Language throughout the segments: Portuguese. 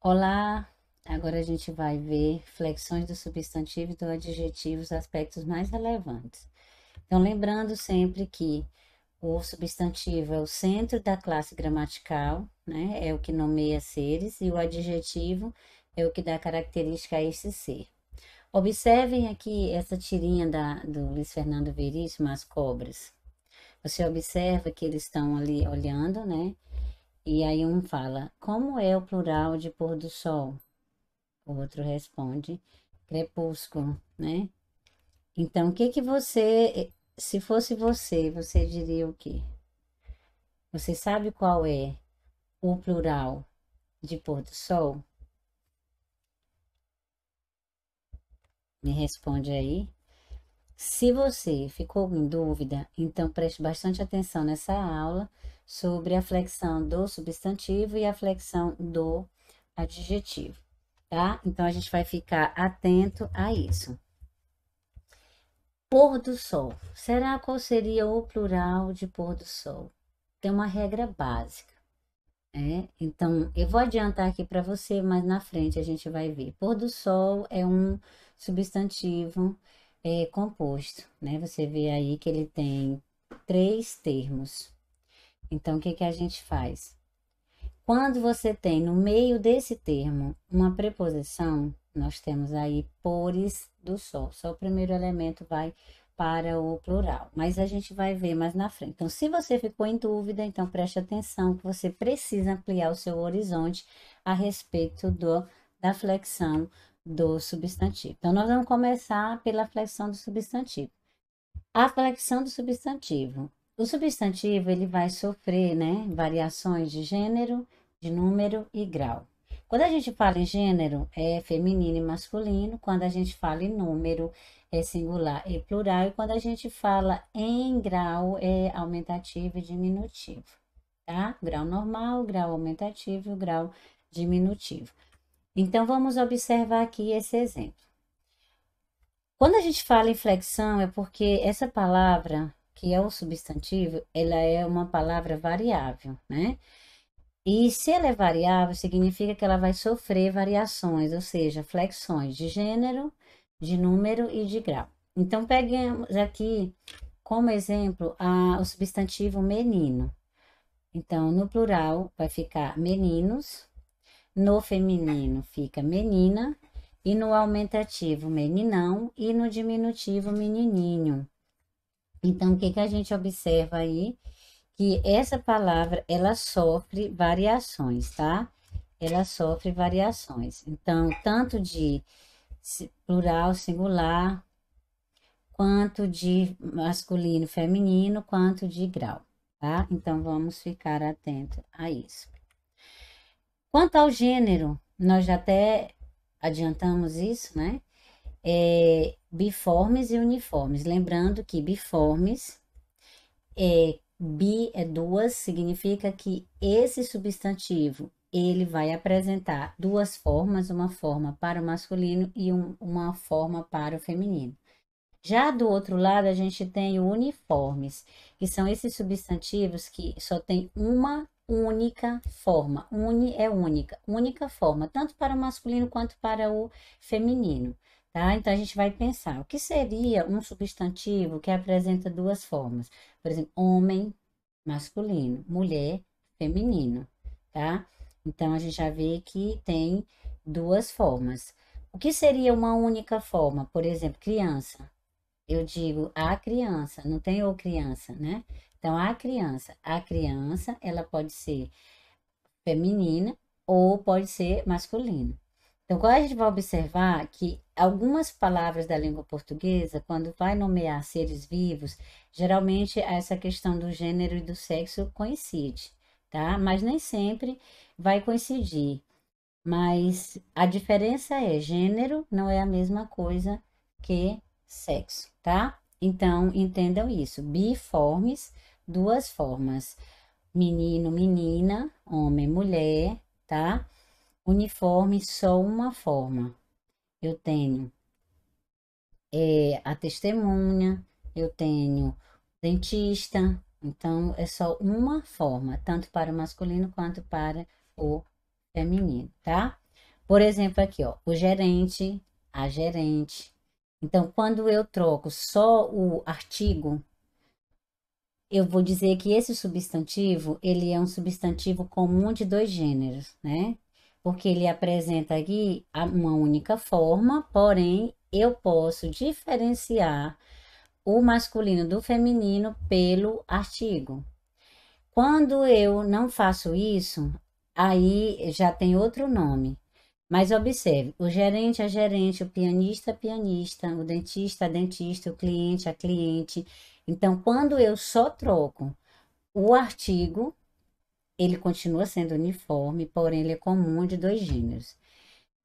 Olá, agora a gente vai ver flexões do substantivo e do adjetivo, os aspectos mais relevantes. Então, lembrando sempre que o substantivo é o centro da classe gramatical, né? É o que nomeia seres, e o adjetivo é o que dá característica a esse ser. Observem aqui essa tirinha do Luiz Fernando Veríssimo, as cobras. Você observa que eles estão ali olhando, né? E aí um fala, como é o plural de pôr do sol? O outro responde crepúsculo, né? Então, o que que você, se fosse você, você diria o quê? Você sabe qual é o plural de pôr do sol? Me responde aí. Se você ficou em dúvida, então preste bastante atenção nessa aula sobre a flexão do substantivo e a flexão do adjetivo, tá? Então a gente vai ficar atento a isso. Pôr do sol. Será qual seria o plural de pôr do sol? Tem uma regra básica, né? Então, eu vou adiantar aqui para você, mas na frente a gente vai ver. Pôr do sol é um substantivo composto, né? Você vê aí que ele tem três termos. Então, o que que a gente faz? Quando você tem no meio desse termo uma preposição, nós temos aí pores do sol. Só o primeiro elemento vai para o plural, mas a gente vai ver mais na frente. Então, se você ficou em dúvida, então preste atenção que você precisa ampliar o seu horizonte a respeito da flexão do substantivo. Então, nós vamos começar pela flexão do substantivo. A flexão do substantivo. O substantivo ele vai sofrer, né, variações de gênero, de número e grau. Quando a gente fala em gênero, é feminino e masculino. Quando a gente fala em número, é singular e plural. E quando a gente fala em grau, é aumentativo e diminutivo, tá? Grau normal, grau aumentativo e grau diminutivo. Então, vamos observar aqui esse exemplo. Quando a gente fala em flexão, é porque essa palavra, que é o substantivo, ela é uma palavra variável, né? E se ela é variável, significa que ela vai sofrer variações, ou seja, flexões de gênero, de número e de grau. Então, peguemos aqui como exemplo o substantivo menino. Então, no plural vai ficar meninos, no feminino fica menina, e no aumentativo meninão, e no diminutivo menininho. Então, o que que a gente observa aí? Que essa palavra, ela sofre variações, tá? Ela sofre variações. Então, tanto de plural, singular, quanto de masculino, feminino, quanto de grau, tá? Então, vamos ficar atento a isso. Quanto ao gênero, nós já até adiantamos isso, né? Biformes e uniformes. Lembrando que biformes bi é duas, significa que esse substantivo ele vai apresentar duas formas, uma forma para o masculino e uma forma para o feminino. Já do outro lado, a gente tem uniformes, que são esses substantivos que só tem uma única forma. Uni é única, única forma, tanto para o masculino quanto para o feminino, tá? Então a gente vai pensar, o que seria um substantivo que apresenta duas formas? Por exemplo, homem, masculino, mulher, feminino, tá? Então a gente já vê que tem duas formas. O que seria uma única forma? Por exemplo, criança. Eu digo a criança, não tem ou criança, né? Então, a criança, ela pode ser feminina ou pode ser masculina. Então, quando a gente vai observar que algumas palavras da língua portuguesa, quando vai nomear seres vivos, geralmente essa questão do gênero e do sexo coincide, tá? Mas nem sempre vai coincidir. Mas a diferença é gênero não é a mesma coisa que sexo, tá? Então, entendam isso. Biformes, duas formas. Menino, menina, homem, mulher, tá? Uniforme, só uma forma. Eu tenho a testemunha, eu tenho dentista, então é só uma forma, tanto para o masculino quanto para o feminino, tá? Por exemplo, aqui, ó, o gerente, a gerente. Então, quando eu troco só o artigo, eu vou dizer que esse substantivo, ele é um substantivo comum de dois gêneros, né? Porque ele apresenta aqui uma única forma, porém, eu posso diferenciar o masculino do feminino pelo artigo. Quando eu não faço isso, aí já tem outro nome. Mas observe, o gerente é gerente, o pianista é pianista, o dentista é dentista, o cliente é cliente. Então, quando eu só troco o artigo, ele continua sendo uniforme, porém ele é comum de dois gêneros.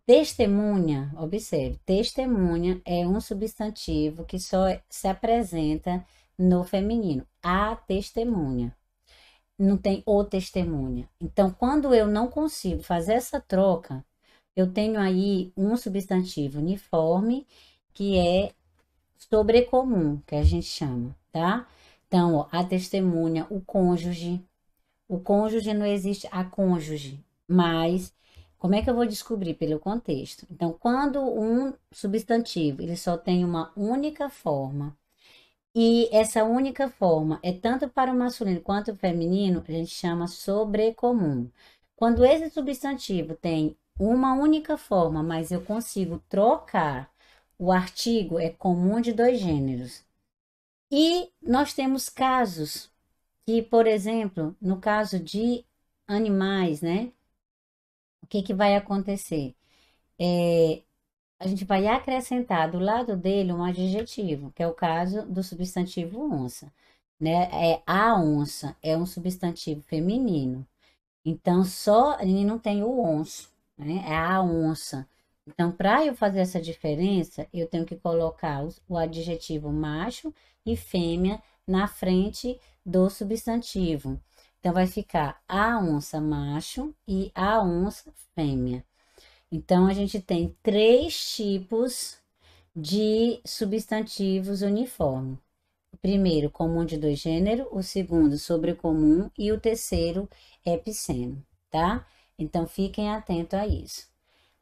Testemunha, observe, testemunha é um substantivo que só se apresenta no feminino. A testemunha. Não tem o testemunha. Então, quando eu não consigo fazer essa troca, eu tenho aí um substantivo uniforme que é sobrecomum, que a gente chama, tá? Então, ó, a testemunha, o cônjuge. O cônjuge não existe a cônjuge, mas como é que eu vou descobrir pelo contexto? Então, quando um substantivo ele só tem uma única forma e essa única forma é tanto para o masculino quanto o feminino, a gente chama sobrecomum. Quando esse substantivo tem uma única forma, mas eu consigo trocar o artigo, é comum de dois gêneros. E nós temos casos que, por exemplo, no caso de animais, né? O que que vai acontecer? A gente vai acrescentar do lado dele um adjetivo, que é o caso do substantivo onça, né? A onça é um substantivo feminino. Então, só ele não tem o onço, né? É a onça. Então, para eu fazer essa diferença, eu tenho que colocar o adjetivo macho e fêmea na frente do substantivo. Então, vai ficar a onça macho e a onça fêmea. Então, a gente tem três tipos de substantivos uniformes. O primeiro, comum de dois gêneros, o segundo, sobrecomum e o terceiro, epiceno, tá? Então, fiquem atentos a isso.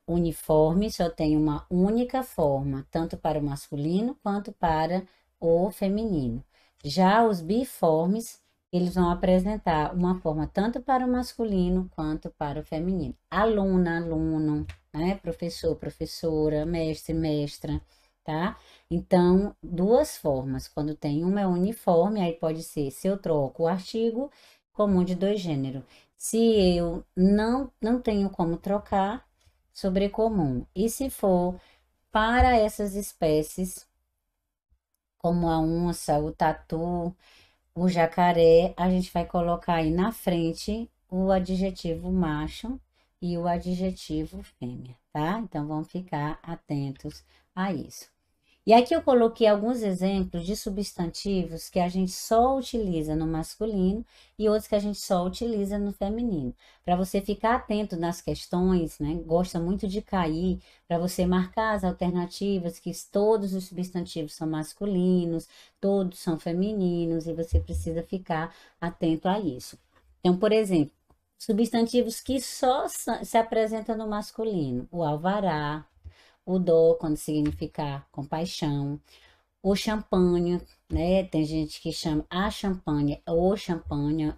Uniforme só tem uma única forma, tanto para o masculino quanto para o feminino. Já os biformes, eles vão apresentar uma forma tanto para o masculino quanto para o feminino. Aluna, aluno, né? Professor, professora, mestre, mestra, tá? Então, duas formas. Quando tem uma é uniforme, aí pode ser se eu troco o artigo comum de dois gêneros. Se eu não tenho como trocar, sobrecomum. E se for para essas espécies, como a onça, o tatu, o jacaré, a gente vai colocar aí na frente o adjetivo macho e o adjetivo fêmea, tá? Então vamos ficar atentos a isso. E aqui eu coloquei alguns exemplos de substantivos que a gente só utiliza no masculino e outros que a gente só utiliza no feminino. Para você ficar atento nas questões, né? Gosta muito de cair, para você marcar as alternativas, que todos os substantivos são masculinos, todos são femininos, e você precisa ficar atento a isso. Então, por exemplo, substantivos que só se apresentam no masculino: o alvará, o dó, quando significa compaixão, o champanhe, né? Tem gente que chama a champanhe, o champanhe,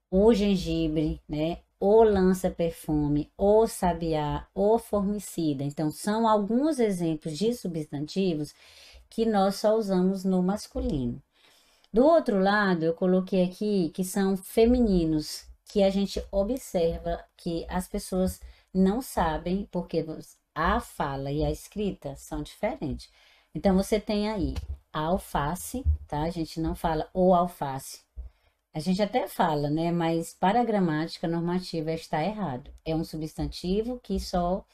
o gengibre, né? O lança-perfume, o sabiá, o formicida. Então, são alguns exemplos de substantivos que nós só usamos no masculino. Do outro lado, eu coloquei aqui que são femininos, que a gente observa que as pessoas não sabem, porque a fala e a escrita são diferentes. Então, você tem aí a alface, tá? A gente não fala o alface. A gente até fala, né? Mas para a gramática normativa está errado. É um substantivo que só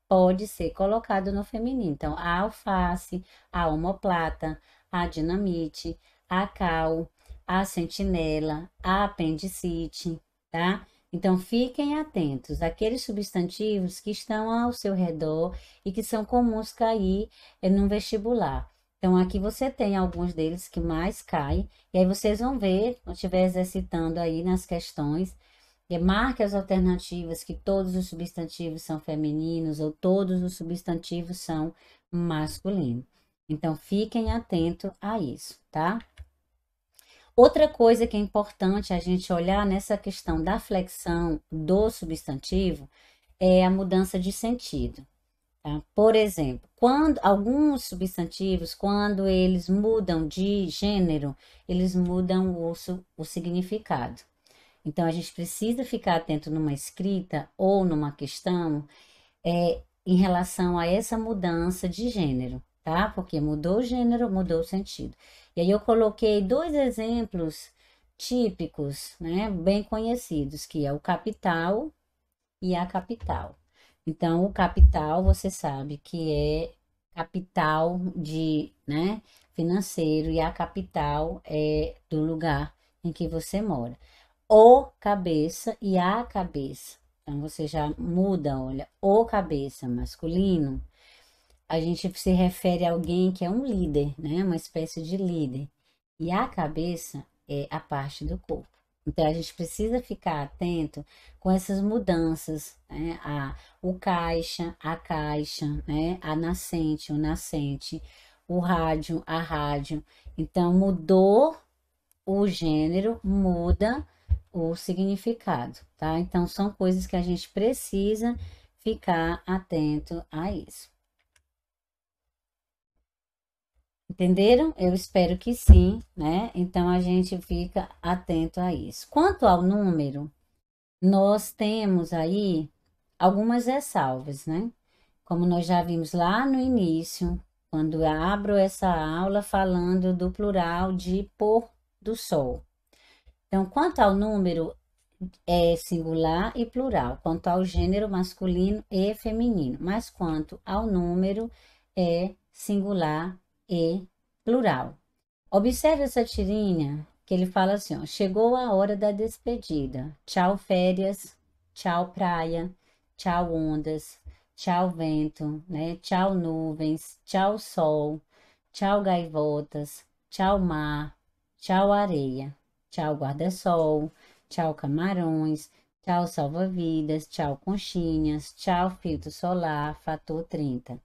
pode ser colocado no feminino. Então, a alface, a omoplata, a dinamite, a cal, a sentinela, a apendicite, tá? Então, fiquem atentos àqueles substantivos que estão ao seu redor e que são comuns cair no vestibular. Então, aqui você tem alguns deles que mais caem, e aí vocês vão ver, quando estiver exercitando aí nas questões, Marque as alternativas que todos os substantivos são femininos ou todos os substantivos são masculinos. Então, fiquem atentos a isso, tá? Outra coisa que é importante a gente olhar nessa questão da flexão do substantivo é a mudança de sentido. Tá? Por exemplo, quando alguns substantivos, quando eles mudam de gênero, eles mudam o significado. Então, a gente precisa ficar atento numa escrita ou numa questão em relação a essa mudança de gênero, tá? Porque mudou o gênero, mudou o sentido. E aí eu coloquei dois exemplos típicos, né, bem conhecidos, que é o capital e a capital. Então, o capital, você sabe que é capital de, né, financeiro e a capital é do lugar em que você mora. O cabeça e a cabeça. Então, você já muda, olha, o cabeça masculino, a gente se refere a alguém que é um líder, né? Uma espécie de líder. E a cabeça é a parte do corpo. Então, a gente precisa ficar atento com essas mudanças, né? A caixa, né? A nascente, o nascente, o rádio, a rádio. Então, mudou o gênero, muda o significado, tá? Então, são coisas que a gente precisa ficar atento a isso. Entenderam? Eu espero que sim, né? Então, a gente fica atento a isso. Quanto ao número, nós temos aí algumas ressalvas, né? Como nós já vimos lá no início, quando eu abro essa aula falando do plural de pôr do sol. Então, quanto ao número, é singular e plural, quanto ao gênero masculino e feminino, mas quanto ao número, é singular e plural. Observe essa tirinha que ele fala assim: ó, chegou a hora da despedida. Tchau, férias. Tchau, praia. Tchau, ondas. Tchau, vento, né? Tchau, nuvens. Tchau, sol. Tchau, gaivotas. Tchau, mar. Tchau, areia. Tchau, guarda-sol. Tchau, camarões. Tchau, salva-vidas. Tchau, conchinhas. Tchau, filtro solar. Fator 30.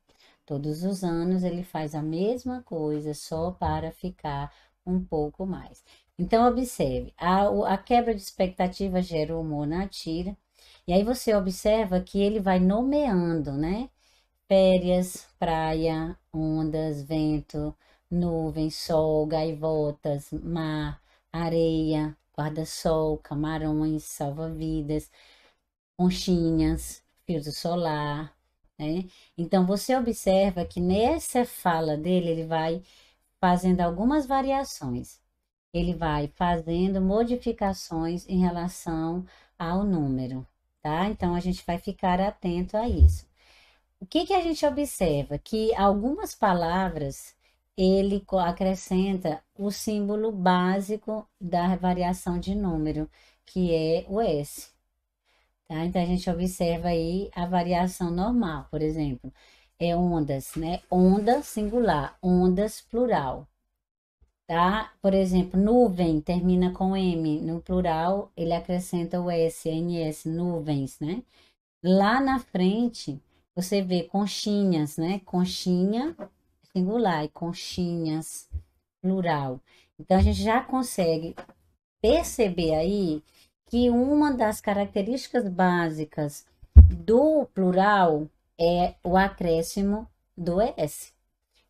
Todos os anos ele faz a mesma coisa, só para ficar um pouco mais. Então, observe, a quebra de expectativa gera o humor na tira, e aí você observa que ele vai nomeando, né? Férias, praia, ondas, vento, nuvem, sol, gaivotas, mar, areia, guarda-sol, camarões, salva-vidas, conchinhas, filtro solar, né? Então você observa que nessa fala dele ele vai fazendo algumas variações. Ele vai fazendo modificações em relação ao número, tá? Então a gente vai ficar atento a isso. O que que a gente observa? Que algumas palavras ele acrescenta o símbolo básico da variação de número, que é o S. Tá? Então, a gente observa aí a variação normal, por exemplo, é ondas, né? Onda singular, ondas plural, tá? Por exemplo, nuvem termina com M, no plural ele acrescenta o S, NS, nuvens, né? Lá na frente, você vê conchinhas, né? Conchinha singular e conchinhas plural. Então, a gente já consegue perceber aí que uma das características básicas do plural é o acréscimo do S.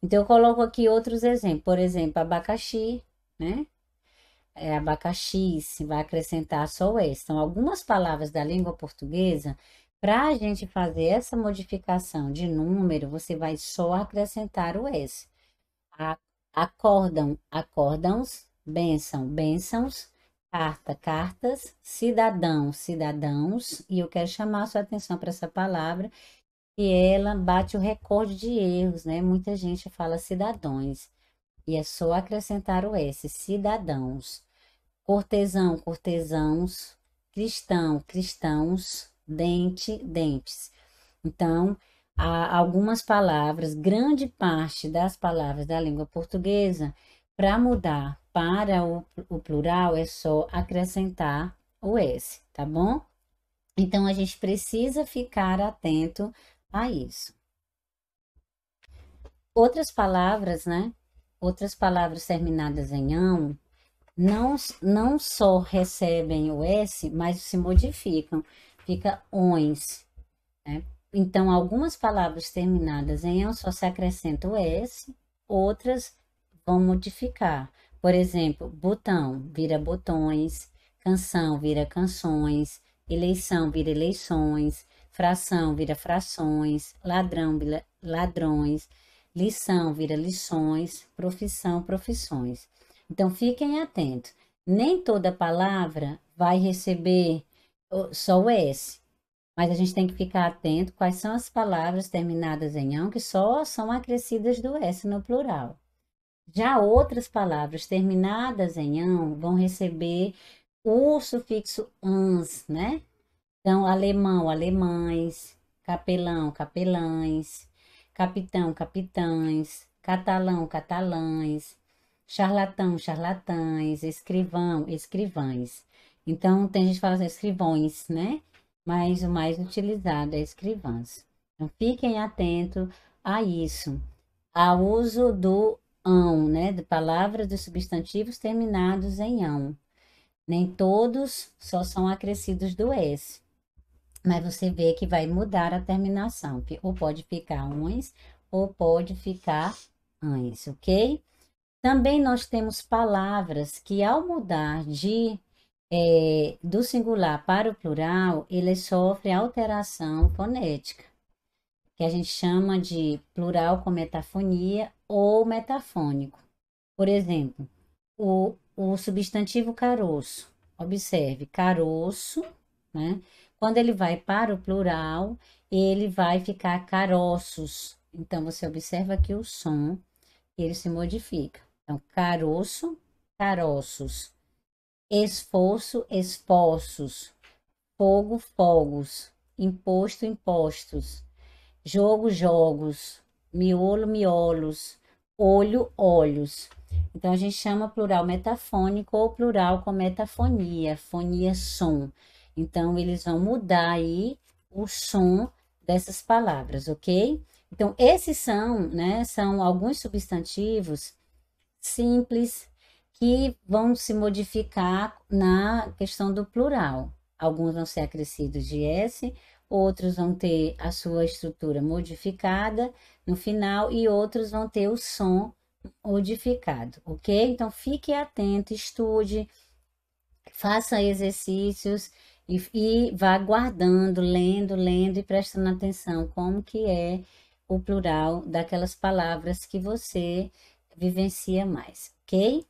Então, eu coloco aqui outros exemplos. Por exemplo, abacaxi, né? É abacaxi, se vai acrescentar só o S. Então, algumas palavras da língua portuguesa, para a gente fazer essa modificação de número, você vai só acrescentar o S. Acordam, acórdãos, bênção, bênçãos, carta, cartas, cidadão, cidadãos, e eu quero chamar a sua atenção para essa palavra, que ela bate o recorde de erros, né? Muita gente fala cidadãos, e é só acrescentar o S, cidadãos. Cortesão, cortesãos, cristão, cristãos, dente, dentes. Então, há algumas palavras, grande parte das palavras da língua portuguesa, para mudar para o plural é só acrescentar o S, tá bom? Então, a gente precisa ficar atento a isso. Outras palavras, né? Outras palavras terminadas em ão não só recebem o S, mas se modificam. Fica ons, né? Então, algumas palavras terminadas em ão só se acrescenta o S, outras vão modificar. Por exemplo, botão vira botões, canção vira canções, eleição vira eleições, fração vira frações, ladrão vira ladrões, lição vira lições, profissão, profissões. Então, fiquem atentos. Nem toda palavra vai receber só o S, mas a gente tem que ficar atento quais são as palavras terminadas em ão que só são acrescidas do S no plural. Já outras palavras terminadas em ão vão receber o sufixo ans, né? Então, alemão, alemães, capelão, capelães, capitão, capitães, catalão, catalães, charlatão, charlatães, escrivão, escrivães. Então, tem gente que fala assim, escrivões, né? Mas o mais utilizado é escrivãs. Então, fiquem atentos a isso, ao uso do ão, né? De palavras dos substantivos terminados em ão. Nem todos só são acrescidos do S, mas você vê que vai mudar a terminação. Ou pode ficar uns, ou pode ficar ães, ok? Também nós temos palavras que, ao mudar do singular para o plural, eles sofrem alteração fonética, que a gente chama de plural com metafonia ou metafônico. Por exemplo, o substantivo caroço. Observe, caroço, né? Quando ele vai para o plural, ele vai ficar caroços. Então, você observa que o som, ele se modifica. Então, caroço, caroços. Esforço, esforços. Fogo, fogos. Imposto, impostos. Jogo, jogos. Miolo, miolos. Olho, olhos. Então, a gente chama plural metafônico ou plural com metafonia, fonia, som. Então, eles vão mudar aí o som dessas palavras, ok? Então, esses são, né, são alguns substantivos simples que vão se modificar na questão do plural. Alguns vão ser acrescidos de S, outros vão ter a sua estrutura modificada no final e outros vão ter o som modificado, ok? Então fique atento, estude, faça exercícios e vá guardando, lendo, lendo e prestando atenção como que é o plural daquelas palavras que você vivencia mais, ok?